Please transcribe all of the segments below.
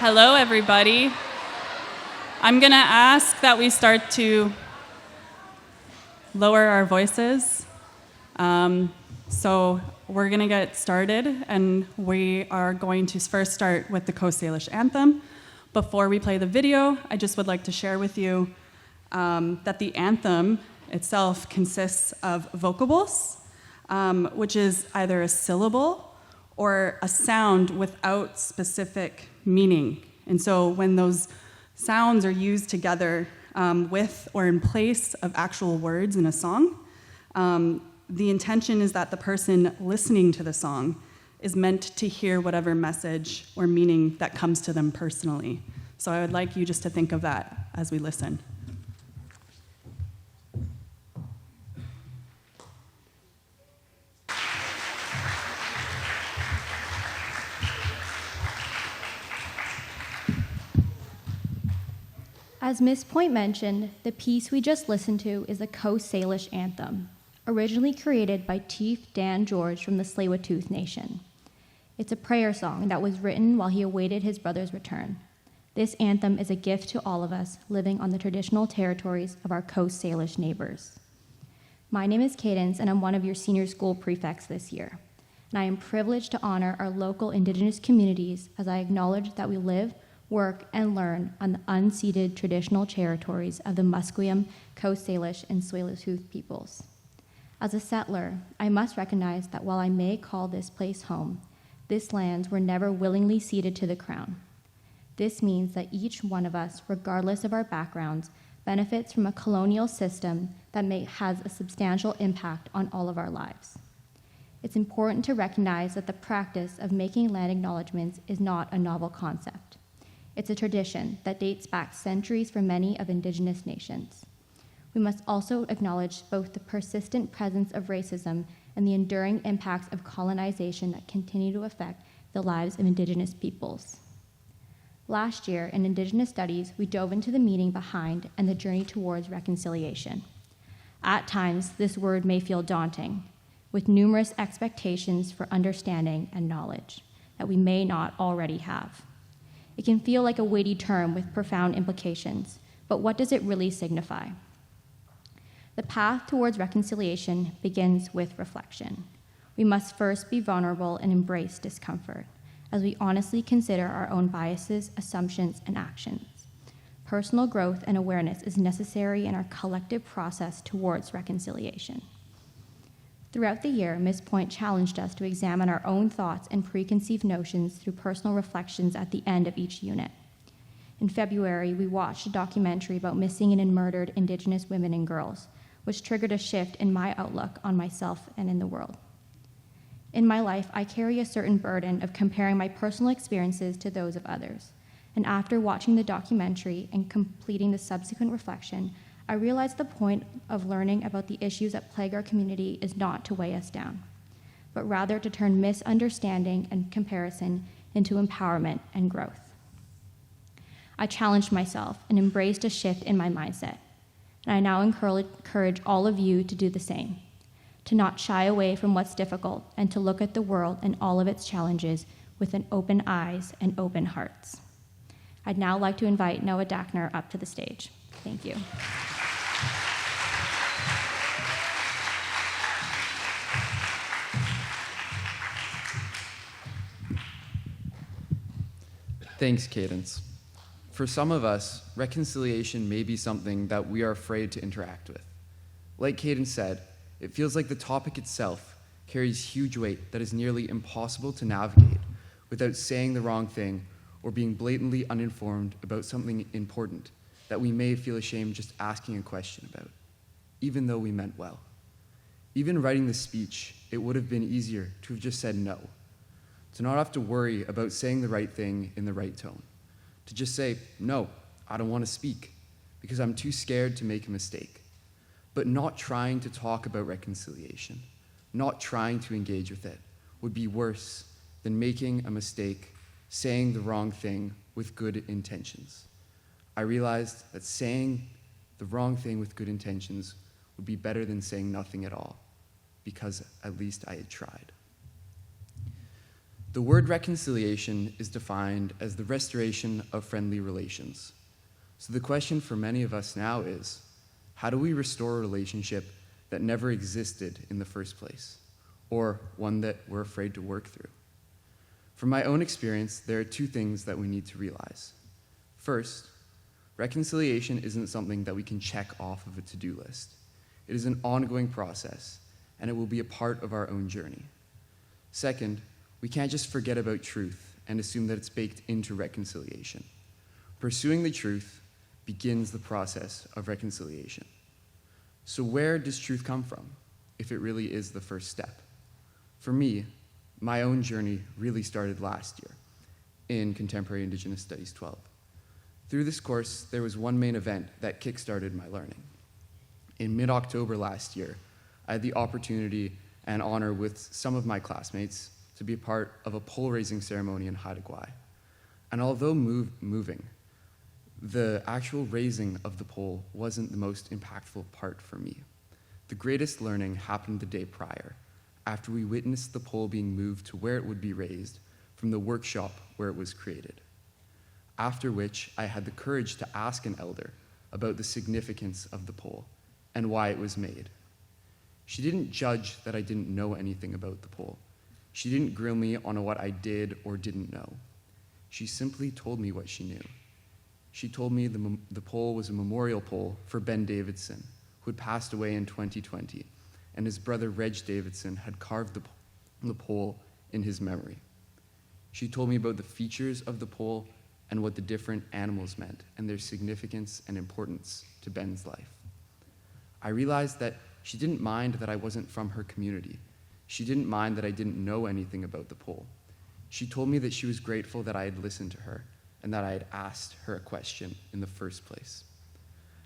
Hello, everybody. I'm going to ask that we start to lower our voices. So we're going to get started, and we are going to first start with the Coast Salish anthem. Before we play the video, I just would like to share with you that the anthem itself consists of vocables, which is either a syllable or a sound without specific meaning. And so when those sounds are used together with or in place of actual words in a song, the intention is that the person listening to the song is meant to hear whatever message or meaning that comes to them personally. So I would like you just to think of that as we listen. As Ms. Point mentioned, the piece we just listened to is the Coast Salish anthem, originally created by Chief Dan George from the Tsleil-Waututh Nation. It's a prayer song that was written while he awaited his brother's return. This anthem is a gift to all of us living on the traditional territories of our Coast Salish neighbors. My name is Cadence, and I'm one of your senior school prefects this year. And I am privileged to honor our local Indigenous communities as I acknowledge that we live, work, and learn on the unceded traditional territories of the Musqueam, Coast Salish, and Tsleil-Waututh peoples. As a settler, I must recognize that while I may call this place home, these lands were never willingly ceded to the Crown. This means that each one of us, regardless of our backgrounds, benefits from a colonial system that has a substantial impact on all of our lives. It's important to recognize that the practice of making land acknowledgements is not a novel concept. It's a tradition that dates back centuries for many of Indigenous nations. We must also acknowledge both the persistent presence of racism and the enduring impacts of colonization that continue to affect the lives of Indigenous peoples. Last year, in Indigenous Studies, we dove into the meaning behind and the journey towards reconciliation. At times, this word may feel daunting, with numerous expectations for understanding and knowledge that we may not already have. It can feel like a weighty term with profound implications, but what does it really signify? The path towards reconciliation begins with reflection. We must first be vulnerable and embrace discomfort, as we honestly consider our own biases, assumptions, and actions. Personal growth and awareness is necessary in our collective process towards reconciliation. Throughout the year, Ms. Point challenged us to examine our own thoughts and preconceived notions through personal reflections at the end of each unit. In February, we watched a documentary about missing and murdered Indigenous women and girls, which triggered a shift in my outlook on myself and in the world. In my life, I carry a certain burden of comparing my personal experiences to those of others. And after watching the documentary and completing the subsequent reflection, I realized the point of learning about the issues that plague our community is not to weigh us down, but rather to turn misunderstanding and comparison into empowerment and growth. I challenged myself and embraced a shift in my mindset, and I now encourage all of you to do the same, to not shy away from what's difficult and to look at the world and all of its challenges with an open eyes and open hearts. I'd now like to invite Noah Dackner up to the stage. Thank you. Thanks, Cadence. For some of us, reconciliation may be something that we are afraid to interact with. Like Cadence said, it feels like the topic itself carries huge weight that is nearly impossible to navigate without saying the wrong thing or being blatantly uninformed about something important that we may feel ashamed just asking a question about, even though we meant well. Even writing the speech, it would have been easier to have just said no, to not have to worry about saying the right thing in the right tone, to just say, no, I don't want to speak because I'm too scared to make a mistake. But not trying to talk about reconciliation, not trying to engage with it, would be worse than making a mistake, saying the wrong thing with good intentions. I realized that saying the wrong thing with good intentions would be better than saying nothing at all, because at least I had tried. The word reconciliation is defined as the restoration of friendly relations. So the question for many of us now is, how do we restore a relationship that never existed in the first place, or one that we're afraid to work through? From my own experience, there are two things that we need to realize. First, reconciliation isn't something that we can check off of a to-do list. It is an ongoing process, and it will be a part of our own journey. Second, we can't just forget about truth and assume that it's baked into reconciliation. Pursuing the truth begins the process of reconciliation. So where does truth come from, if it really is the first step? For me, my own journey really started last year in Contemporary Indigenous Studies 12. Through this course, there was one main event that kickstarted my learning. In mid-October last year, I had the opportunity and honor with some of my classmates to be a part of a pole-raising ceremony in Haida Gwaii. And although moving, the actual raising of the pole wasn't the most impactful part for me. The greatest learning happened the day prior, after we witnessed the pole being moved to where it would be raised from the workshop where it was created. After which, I had the courage to ask an elder about the significance of the pole and why it was made. She didn't judge that I didn't know anything about the pole. She didn't grill me on what I did or didn't know. She simply told me what she knew. She told me the pole was a memorial pole for Ben Davidson, who had passed away in 2020, and his brother Reg Davidson had carved the pole in his memory. She told me about the features of the pole and what the different animals meant and their significance and importance to Ben's life. I realized that she didn't mind that I wasn't from her community. She didn't mind that I didn't know anything about the pole. She told me that she was grateful that I had listened to her and that I had asked her a question in the first place.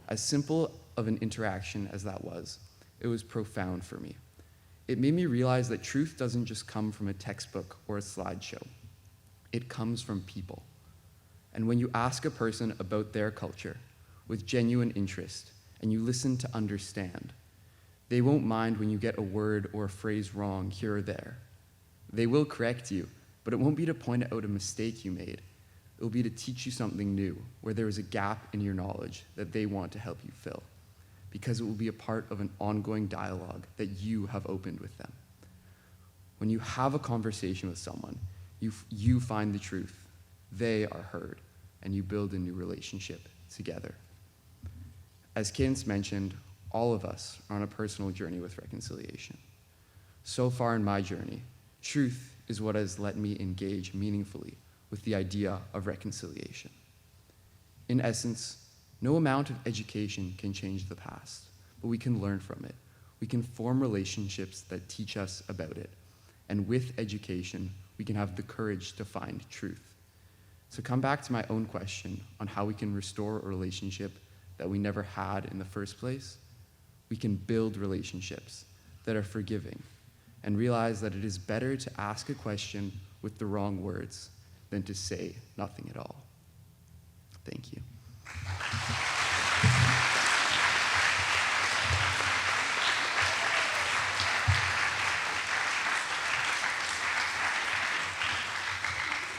As simple of an interaction as that was, it was profound for me. It made me realize that truth doesn't just come from a textbook or a slideshow. It comes from people. And when you ask a person about their culture with genuine interest and you listen to understand, they won't mind when you get a word or a phrase wrong here or there. They will correct you, but it won't be to point out a mistake you made. It will be to teach you something new, where there is a gap in your knowledge that they want to help you fill, because it will be a part of an ongoing dialogue that you have opened with them. When you have a conversation with someone, you find the truth, they are heard, and you build a new relationship together. As Cadence mentioned, all of us are on a personal journey with reconciliation. So far in my journey, truth is what has let me engage meaningfully with the idea of reconciliation. In essence, no amount of education can change the past, but we can learn from it. We can form relationships that teach us about it. And with education, we can have the courage to find truth. So come back to my own question on how we can restore a relationship that we never had in the first place. We can build relationships that are forgiving and realize that it is better to ask a question with the wrong words than to say nothing at all. Thank you.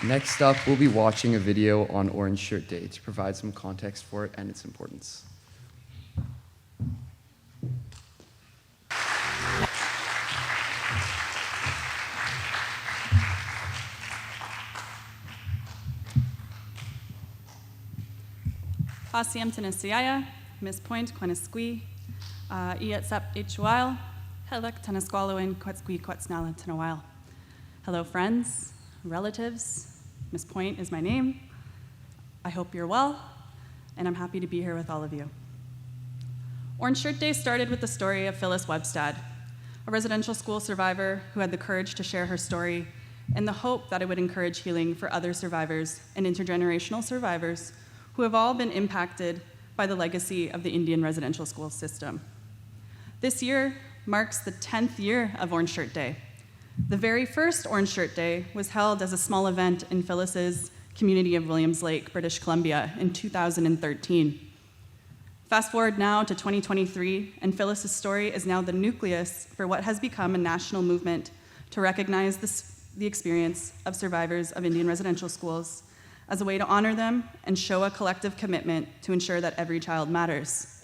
Next up, we'll be watching a video on Orange Shirt Day to provide some context for it and its importance. Asiam Tenesiaya, Miss Point, Quenisqui, Iatsep Ichual, Helek Tenesqualoin, Quetzqui, Quetznala, Tenawile. Hello, friends, relatives. Miss Point is my name. I hope you're well, and I'm happy to be here with all of you. Orange Shirt Day started with the story of Phyllis Webstad, a residential school survivor who had the courage to share her story in the hope that it would encourage healing for other survivors and intergenerational survivors who have all been impacted by the legacy of the Indian residential school system. This year marks the 10th year of Orange Shirt Day. The very first Orange Shirt Day was held as a small event in Phyllis's community of Williams Lake, British Columbia in 2013. Fast forward now to 2023, and Phyllis's story is now the nucleus for what has become a national movement to recognize the experience of survivors of Indian residential schools as a way to honor them and show a collective commitment to ensure that every child matters.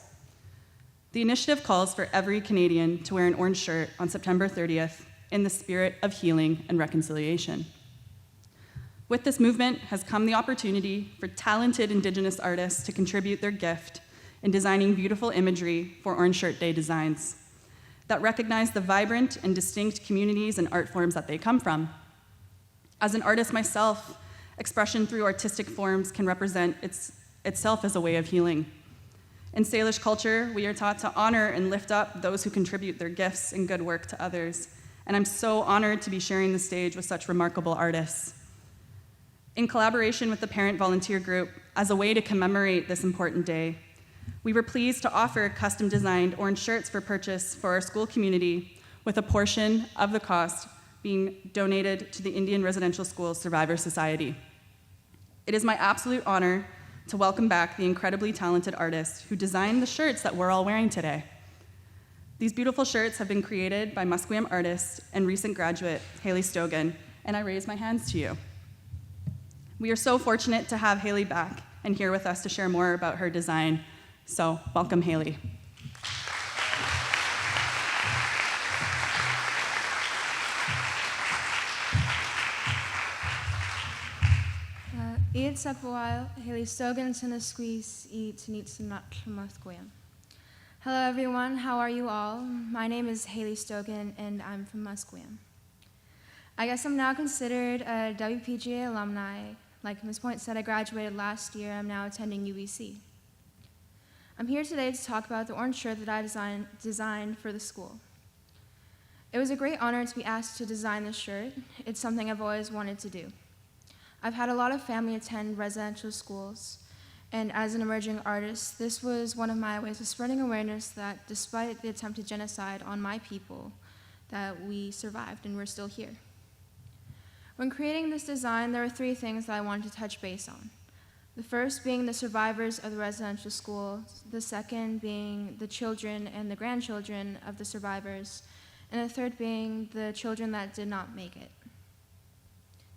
The initiative calls for every Canadian to wear an orange shirt on September 30th in the spirit of healing and reconciliation. With this movement has come the opportunity for talented Indigenous artists to contribute their gift in designing beautiful imagery for Orange Shirt Day designs that recognize the vibrant and distinct communities and art forms that they come from. As an artist myself, expression through artistic forms can represent itself as a way of healing. In Salish culture, we are taught to honor and lift up those who contribute their gifts and good work to others, and I'm so honored to be sharing the stage with such remarkable artists. In collaboration with the Parent Volunteer Group, as a way to commemorate this important day, we were pleased to offer custom-designed orange shirts for purchase for our school community, with a portion of the cost being donated to the Indian Residential Schools Survivor Society. It is my absolute honor to welcome back the incredibly talented artists who designed the shirts that we're all wearing today. These beautiful shirts have been created by Musqueam artist and recent graduate, Haley Stogan, and I raise my hands to you. We are so fortunate to have Haley back and here with us to share more about her design. So, welcome, Haley. Eat Sapawal, Haley Stogan, Sinasqueeze, Eat Nitsanat Musqueam. Hello, everyone. How are you all? My name is Haley Stogan, and I'm from Musqueam. I guess I'm now considered a WPGA alumni. Like Ms. Point said, I graduated last year. I'm now attending UBC. I'm here today to talk about the orange shirt that I designed for the school. It was a great honor to be asked to design this shirt. It's something I've always wanted to do. I've had a lot of family attend residential schools, and as an emerging artist, this was one of my ways of spreading awareness that despite the attempted genocide on my people, that we survived and we're still here. When creating this design, there were three things that I wanted to touch base on. The first being the survivors of the residential schools, the second being the children and the grandchildren of the survivors, and the third being the children that did not make it.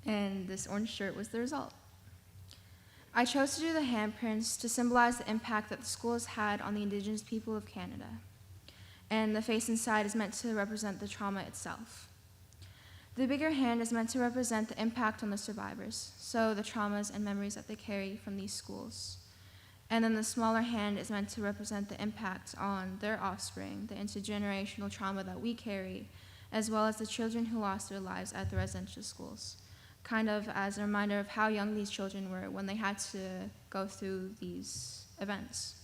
And this orange shirt was the result. I chose to do the handprints to symbolize the impact that the schools had on the Indigenous people of Canada. And the face inside is meant to represent the trauma itself. The bigger hand is meant to represent the impact on the survivors, so the traumas and memories that they carry from these schools. And then the smaller hand is meant to represent the impact on their offspring, the intergenerational trauma that we carry, as well as the children who lost their lives at the residential schools, kind of as a reminder of how young these children were when they had to go through these events.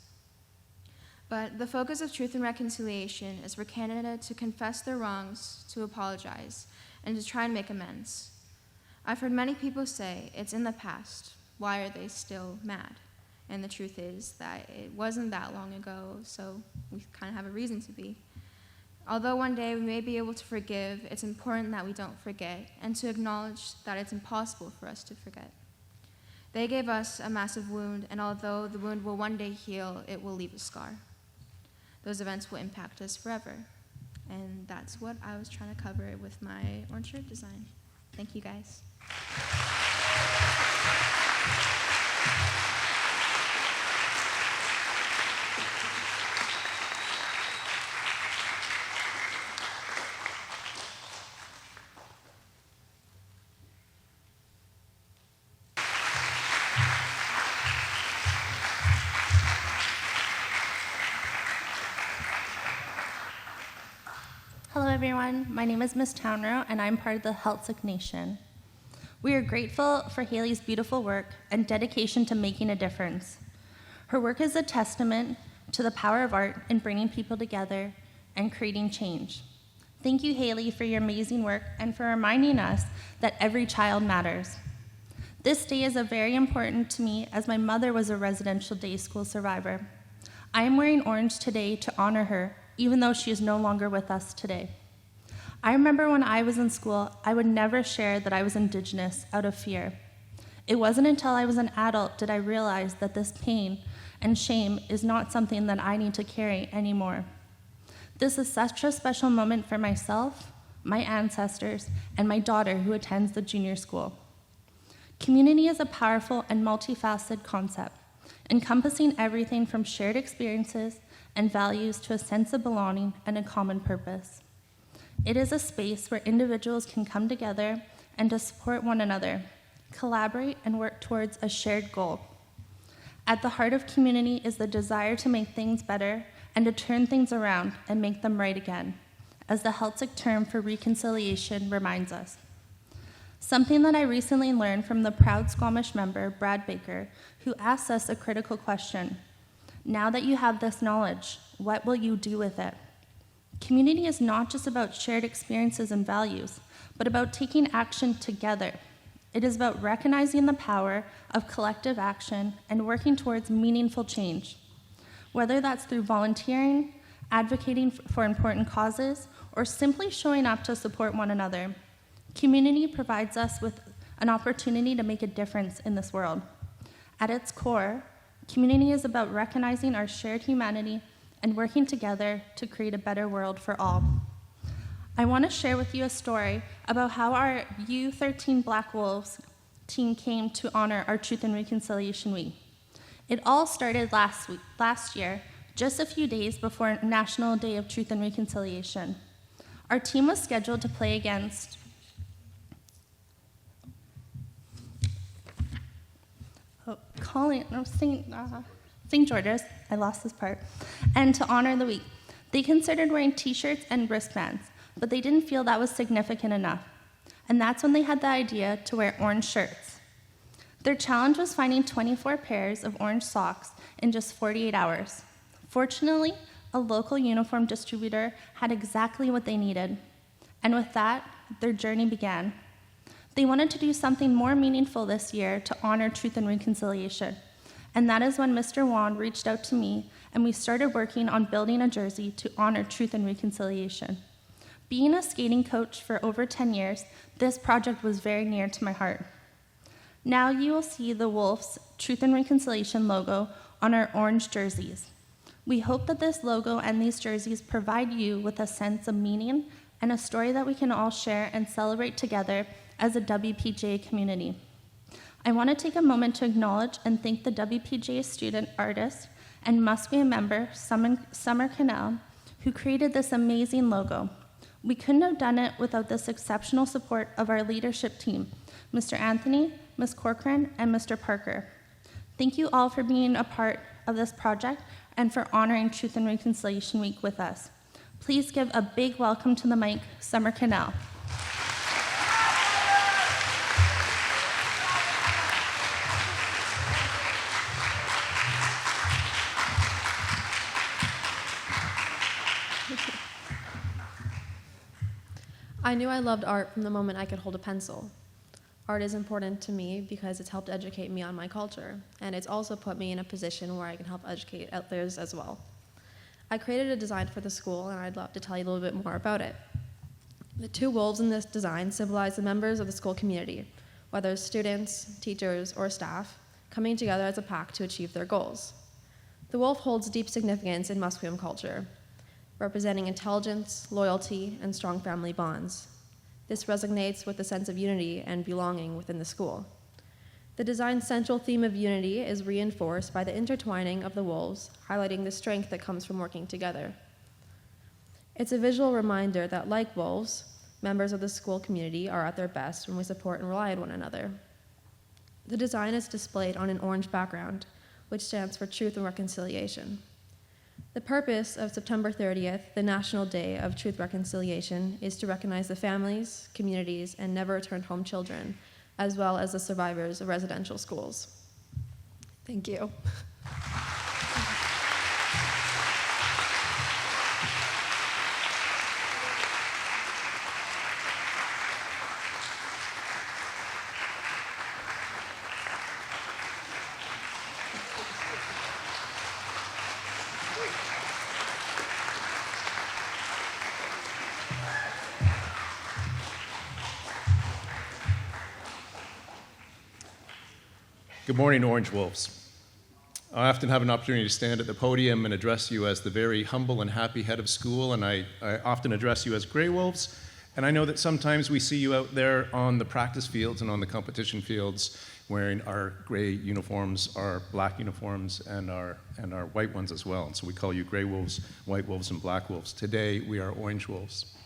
But the focus of Truth and Reconciliation is for Canada to confess their wrongs, to apologize, and to try and make amends. I've heard many people say, it's in the past, why are they still mad? And the truth is that it wasn't that long ago, so we kind of have a reason to be. Although one day we may be able to forgive, it's important that we don't forget and to acknowledge that it's impossible for us to forget. They gave us a massive wound, and although the wound will one day heal, it will leave a scar. Those events will impact us forever. And that's what I was trying to cover with my orange shirt design. Thank you, guys. Hello, everyone. My name is Miss Townrow, and I'm part of the Heiltsuk Nation. We are grateful for Haley's beautiful work and dedication to making a difference. Her work is a testament to the power of art in bringing people together and creating change. Thank you, Haley, for your amazing work and for reminding us that every child matters. This day is very important to me as my mother was a residential day school survivor. I am wearing orange today to honor her, even though she is no longer with us today. I remember when I was in school, I would never share that I was Indigenous out of fear. It wasn't until I was an adult did I realize that this pain and shame is not something that I need to carry anymore. This is such a special moment for myself, my ancestors, and my daughter who attends the junior school. Community is a powerful and multifaceted concept, encompassing everything from shared experiences and values to a sense of belonging and a common purpose. It is a space where individuals can come together and to support one another, collaborate, and work towards a shared goal. At the heart of community is the desire to make things better and to turn things around and make them right again, as the Celtic term for reconciliation reminds us. Something that I recently learned from the proud Squamish member, Brad Baker, who asked us a critical question. Now that you have this knowledge, what will you do with it? Community is not just about shared experiences and values, but about taking action together. It is about recognizing the power of collective action and working towards meaningful change, whether that's through volunteering, advocating for important causes, or simply showing up to support one another. Community provides us with an opportunity to make a difference in this world. At its core, community is about recognizing our shared humanity and working together to create a better world for all. I want to share with you a story about how our U13 Black Wolves team came to honor our Truth and Reconciliation Week. It all started last year, just a few days before National Day of Truth and Reconciliation. Our team was scheduled to play against St. George's, I lost this part, and to honor the week. They considered wearing t-shirts and wristbands, but they didn't feel that was significant enough. And that's when they had the idea to wear orange shirts. Their challenge was finding 24 pairs of orange socks in just 48 hours. Fortunately, a local uniform distributor had exactly what they needed. And with that, their journey began. They wanted to do something more meaningful this year to honor Truth and Reconciliation. And that is when Mr. Wan reached out to me, and we started working on building a jersey to honor Truth and Reconciliation. Being a skating coach for over 10 years, this project was very near to my heart. Now you will see the Wolves Truth and Reconciliation logo on our orange jerseys. We hope that this logo and these jerseys provide you with a sense of meaning and a story that we can all share and celebrate together as a WPJ community. I want to take a moment to acknowledge and thank the WPJ student artist and Musqueam member, Summer Cannell, who created this amazing logo. We couldn't have done it without this exceptional support of our leadership team, Mr. Anthony, Ms. Corcoran, and Mr. Parker. Thank you all for being a part of this project and for honoring Truth and Reconciliation Week with us. Please give a big welcome to the mic, Summer Cannell. I knew I loved art from the moment I could hold a pencil. Art is important to me because it's helped educate me on my culture, and it's also put me in a position where I can help educate others as well. I created a design for the school, and I'd love to tell you a little bit more about it. The two wolves in this design symbolize the members of the school community, whether students, teachers, or staff, coming together as a pack to achieve their goals. The wolf holds deep significance in Musqueam culture, representing intelligence, loyalty, and strong family bonds. This resonates with the sense of unity and belonging within the school. The design's central theme of unity is reinforced by the intertwining of the wolves, highlighting the strength that comes from working together. It's a visual reminder that, like wolves, members of the school community are at their best when we support and rely on one another. The design is displayed on an orange background, which stands for Truth and Reconciliation. The purpose of September 30th, the National Day of Truth Reconciliation, is to recognize the families, communities, and never-returned-home children, as well as the survivors of residential schools. Thank you. Good morning, Orange Wolves. I often have an opportunity to stand at the podium and address you as the very humble and happy head of school, and I often address you as Grey Wolves, And I know that sometimes we see you out there on the practice fields and on the competition fields wearing our gray uniforms, our black uniforms, and our white ones as well. And so we call you gray wolves, white wolves, and black wolves. Today, we are orange wolves.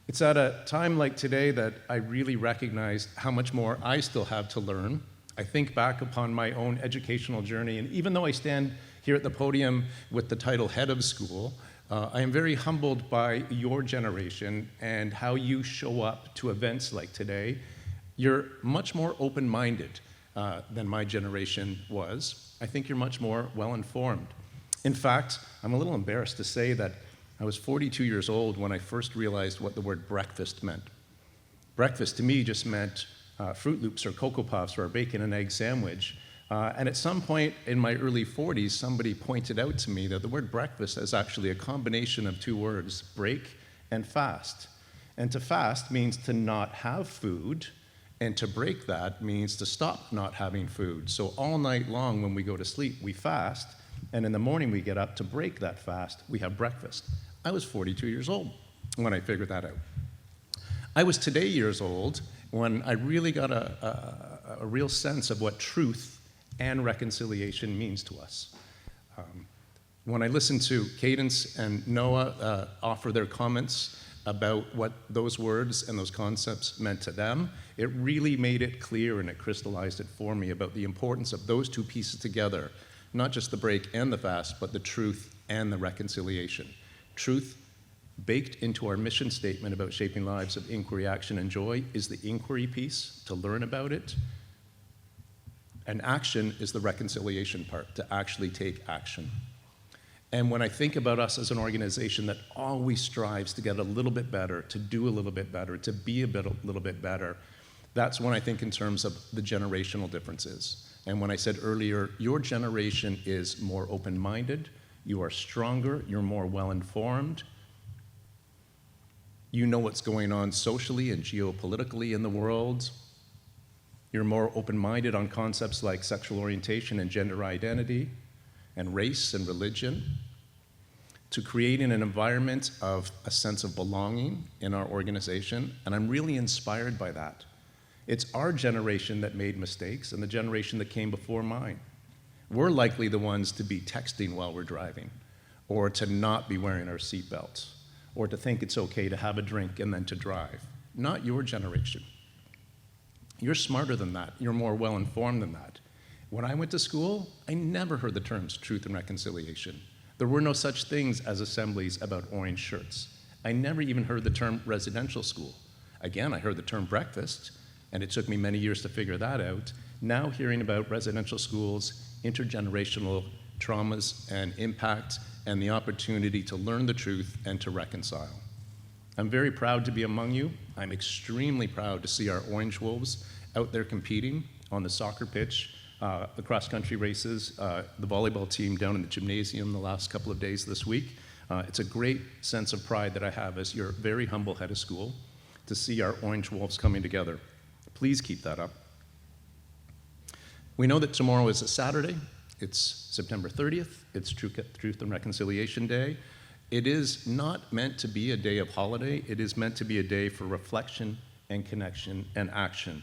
It's at a time like today that I really recognized how much more I still have to learn. I think back upon my own educational journey, and even though I stand here at the podium with the title head of school, I am very humbled by your generation and how you show up to events like today. You're much more open-minded than my generation was. I think you're much more well-informed. In fact, I'm a little embarrassed to say that I was 42 years old when I first realized what the word breakfast meant. Breakfast to me just meant Fruit Loops or Cocoa Puffs or a bacon and egg sandwich. And at some point in my early 40s, somebody pointed out to me that the word breakfast is actually a combination of two words, break and fast. And to fast means to not have food, and to break that means to stop not having food. So all night long when we go to sleep, we fast, and in the morning we get up to break that fast, we have breakfast. I was 42 years old when I figured that out. I was today years old when I really got a real sense of what truth and reconciliation means to us. When I listened to Cadence and Noah offer their comments about what those words and those concepts meant to them, it really made it clear and it crystallized it for me about the importance of those two pieces together, not just the break and the fast, but the truth and the reconciliation. Truth, baked into our mission statement about shaping lives of inquiry, action, and joy, is the inquiry piece, to learn about it. And action is the reconciliation part, to actually take action. And when I think about us as an organization that always strives to get a little bit better, to do a little bit better, to be a little bit better, that's when I think in terms of the generational differences. And when I said earlier, your generation is more open-minded, you are stronger, you're more well-informed, you know what's going on socially and geopolitically in the world, you're more open-minded on concepts like sexual orientation and gender identity, and race and religion, to creating an environment of a sense of belonging in our organization, and I'm really inspired by that. It's our generation that made mistakes and the generation that came before mine. We're likely the ones to be texting while we're driving, or to not be wearing our seatbelts, or to think it's okay to have a drink and then to drive. Not your generation. You're smarter than that. You're more well-informed than that. When I went to school, I never heard the terms truth and reconciliation. There were no such things as assemblies about orange shirts. I never even heard the term residential school. Again, I heard the term breakfast, and it took me many years to figure that out. Now hearing about residential schools, intergenerational traumas and impact, and the opportunity to learn the truth and to reconcile. I'm very proud to be among you. I'm extremely proud to see our Orange Wolves out there competing on the soccer pitch, the cross-country races, the volleyball team down in the gymnasium the last couple of days this week. It's a great sense of pride that I have as your very humble head of school to see our Orange Wolves coming together. Please keep that up. We know that tomorrow is a Saturday. It's September 30th. It's Truth and Reconciliation Day. It is not meant to be a day of holiday. It is meant to be a day for reflection and connection and action.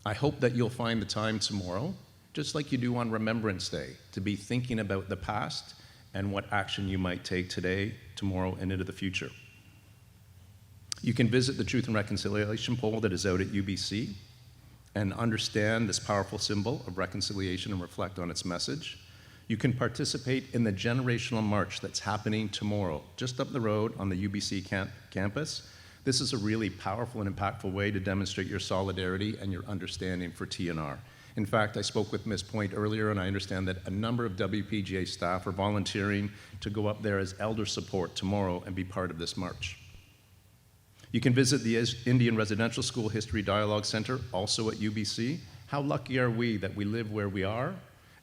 I hope that you'll find the time tomorrow, just like you do on Remembrance Day, to be thinking about the past and what action you might take today, tomorrow, and into the future. You can visit the Truth and Reconciliation poll that is out at UBC and understand this powerful symbol of reconciliation and reflect on its message. You can participate in the generational march that's happening tomorrow, just up the road on the UBC campus. This is a really powerful and impactful way to demonstrate your solidarity and your understanding for TNR. In fact, I spoke with Ms. Point earlier, and I understand that a number of WPGA staff are volunteering to go up there as elder support tomorrow and be part of this march. You can visit the Indian Residential School History Dialogue Center, also at UBC. How lucky are we that we live where we are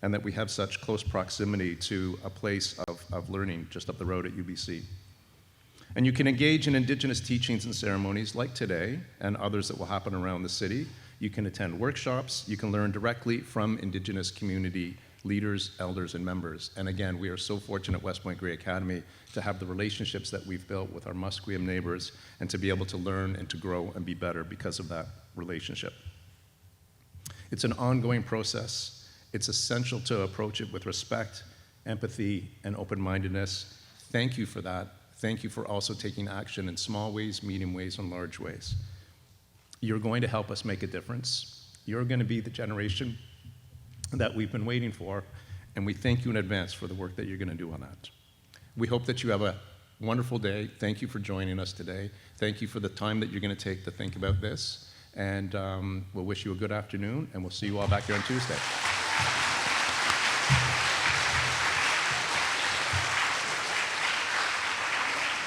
and that we have such close proximity to a place of learning just up the road at UBC. And you can engage in Indigenous teachings and ceremonies like today and others that will happen around the city. You can attend workshops. You can learn directly from Indigenous community leaders, elders, and members. And again, we are so fortunate at West Point Grey Academy to have the relationships that we've built with our Musqueam neighbors and to be able to learn and to grow and be better because of that relationship. It's an ongoing process. It's essential to approach it with respect, empathy, and open-mindedness. Thank you for that. Thank you for also taking action in small ways, medium ways, and large ways. You're going to help us make a difference. You're going to be the generation that we've been waiting for, and we thank you in advance for the work that you're going to do on that. We hope that you have a wonderful day. Thank you for joining us today. Thank you for the time that you're going to take to think about this, and we'll wish you a good afternoon, and we'll see you all back here on Tuesday.